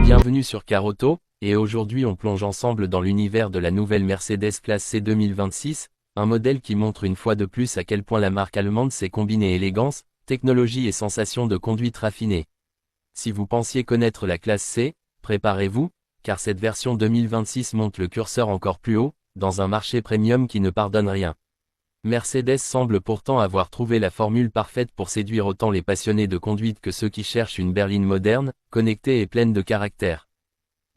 Bienvenue sur Car Auto, et aujourd'hui on plonge ensemble dans l'univers de la nouvelle Mercedes classe C 2026, un modèle qui montre une fois de plus à quel point la marque allemande sait combiner élégance, technologie et sensation de conduite raffinée. Si vous pensiez connaître la classe C, préparez-vous, car cette version 2026 monte le curseur encore plus haut, dans un marché premium qui ne pardonne rien. Mercedes semble pourtant avoir trouvé la formule parfaite pour séduire autant les passionnés de conduite que ceux qui cherchent une berline moderne, connectée et pleine de caractère.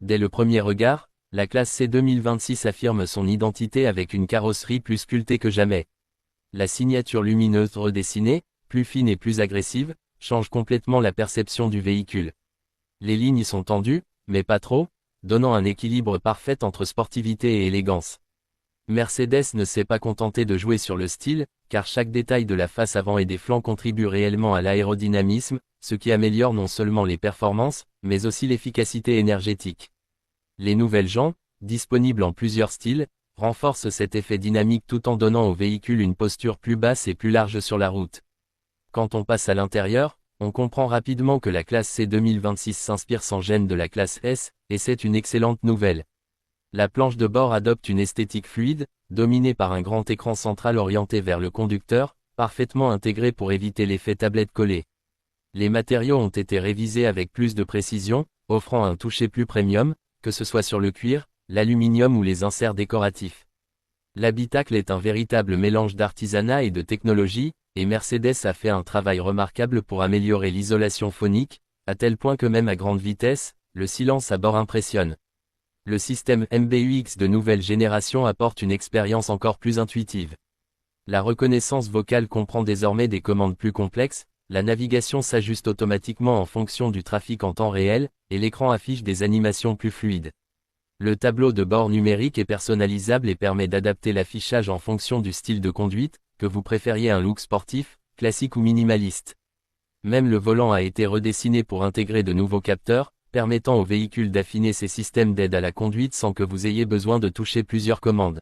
Dès le premier regard, la classe C 2026 affirme son identité avec une carrosserie plus sculptée que jamais. La signature lumineuse redessinée, plus fine et plus agressive, change complètement la perception du véhicule. Les lignes sont tendues, mais pas trop, donnant un équilibre parfait entre sportivité et élégance. Mercedes ne s'est pas contenté de jouer sur le style, car chaque détail de la face avant et des flancs contribue réellement à l'aérodynamisme, ce qui améliore non seulement les performances, mais aussi l'efficacité énergétique. Les nouvelles jantes, disponibles en plusieurs styles, renforcent cet effet dynamique tout en donnant au véhicule une posture plus basse et plus large sur la route. Quand on passe à l'intérieur, on comprend rapidement que la classe C 2026 s'inspire sans gêne de la classe S, et c'est une excellente nouvelle. La planche de bord adopte une esthétique fluide, dominée par un grand écran central orienté vers le conducteur, parfaitement intégré pour éviter l'effet tablette collée. Les matériaux ont été révisés avec plus de précision, offrant un toucher plus premium, que ce soit sur le cuir, l'aluminium ou les inserts décoratifs. L'habitacle est un véritable mélange d'artisanat et de technologie, et Mercedes a fait un travail remarquable pour améliorer l'isolation phonique, à tel point que même à grande vitesse, le silence à bord impressionne. Le système MBUX de nouvelle génération apporte une expérience encore plus intuitive. La reconnaissance vocale comprend désormais des commandes plus complexes, la navigation s'ajuste automatiquement en fonction du trafic en temps réel, et l'écran affiche des animations plus fluides. Le tableau de bord numérique est personnalisable et permet d'adapter l'affichage en fonction du style de conduite, que vous préfériez un look sportif, classique ou minimaliste. Même le volant a été redessiné pour intégrer de nouveaux capteurs, permettant au véhicule d'affiner ses systèmes d'aide à la conduite sans que vous ayez besoin de toucher plusieurs commandes.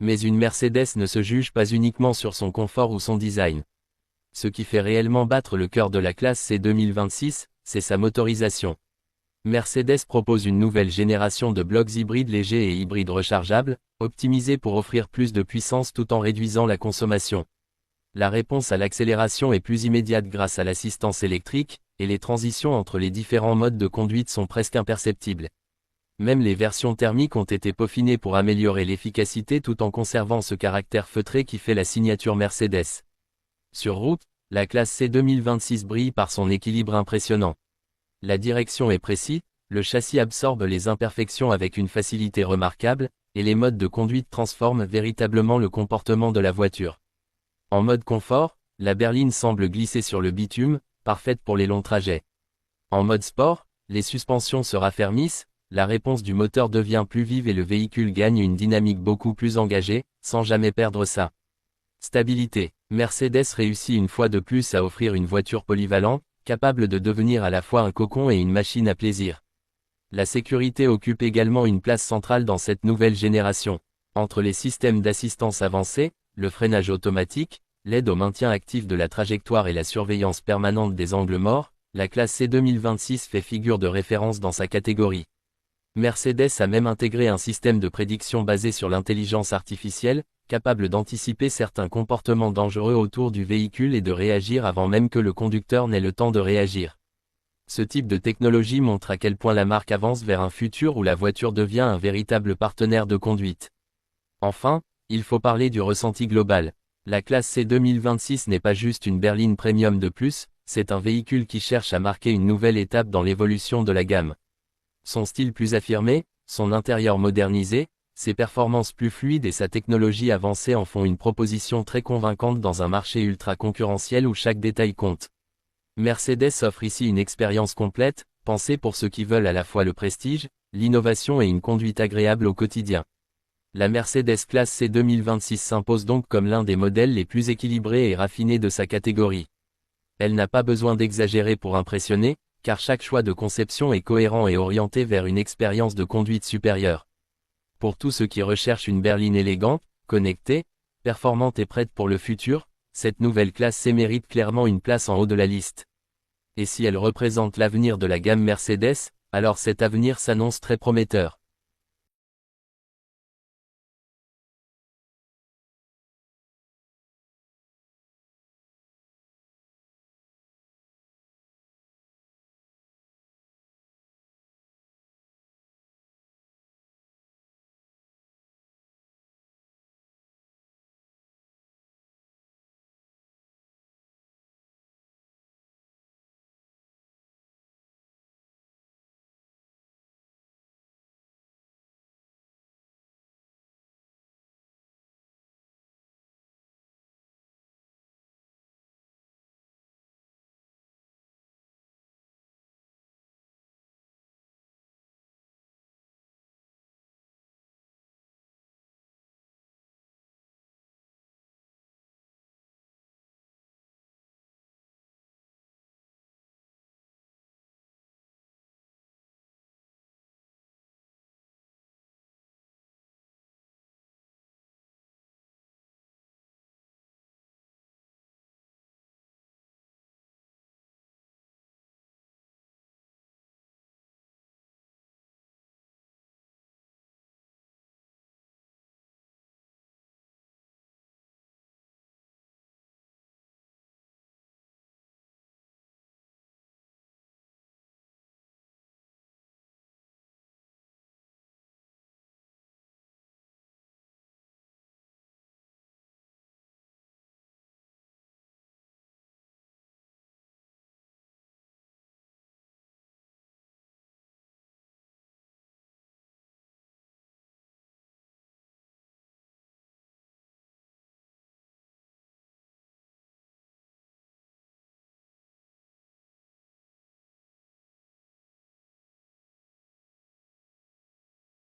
Mais une Mercedes ne se juge pas uniquement sur son confort ou son design. Ce qui fait réellement battre le cœur de la classe C 2026, c'est sa motorisation. Mercedes propose une nouvelle génération de blocs hybrides légers et hybrides rechargeables, optimisés pour offrir plus de puissance tout en réduisant la consommation. La réponse à l'accélération est plus immédiate grâce à l'assistance électrique, et les transitions entre les différents modes de conduite sont presque imperceptibles. Même les versions thermiques ont été peaufinées pour améliorer l'efficacité tout en conservant ce caractère feutré qui fait la signature Mercedes. Sur route, la classe C 2026 brille par son équilibre impressionnant. La direction est précise, le châssis absorbe les imperfections avec une facilité remarquable, et les modes de conduite transforment véritablement le comportement de la voiture. En mode confort, la berline semble glisser sur le bitume, parfaite pour les longs trajets. En mode sport, les suspensions se raffermissent, la réponse du moteur devient plus vive et le véhicule gagne une dynamique beaucoup plus engagée, sans jamais perdre sa stabilité. Mercedes réussit une fois de plus à offrir une voiture polyvalente, capable de devenir à la fois un cocon et une machine à plaisir. La sécurité occupe également une place centrale dans cette nouvelle génération. Entre les systèmes d'assistance avancés, le freinage automatique, l'aide au maintien actif de la trajectoire et la surveillance permanente des angles morts, la classe C 2026 fait figure de référence dans sa catégorie. Mercedes a même intégré un système de prédiction basé sur l'intelligence artificielle, capable d'anticiper certains comportements dangereux autour du véhicule et de réagir avant même que le conducteur n'ait le temps de réagir. Ce type de technologie montre à quel point la marque avance vers un futur où la voiture devient un véritable partenaire de conduite. Enfin, il faut parler du ressenti global. La classe C 2026 n'est pas juste une berline premium de plus, c'est un véhicule qui cherche à marquer une nouvelle étape dans l'évolution de la gamme. Son style plus affirmé, son intérieur modernisé, ses performances plus fluides et sa technologie avancée en font une proposition très convaincante dans un marché ultra concurrentiel où chaque détail compte. Mercedes offre ici une expérience complète, pensée pour ceux qui veulent à la fois le prestige, l'innovation et une conduite agréable au quotidien. La Mercedes classe C 2026 s'impose donc comme l'un des modèles les plus équilibrés et raffinés de sa catégorie. Elle n'a pas besoin d'exagérer pour impressionner, car chaque choix de conception est cohérent et orienté vers une expérience de conduite supérieure. Pour tous ceux qui recherchent une berline élégante, connectée, performante et prête pour le futur, cette nouvelle classe C mérite clairement une place en haut de la liste. Et si elle représente l'avenir de la gamme Mercedes, alors cet avenir s'annonce très prometteur.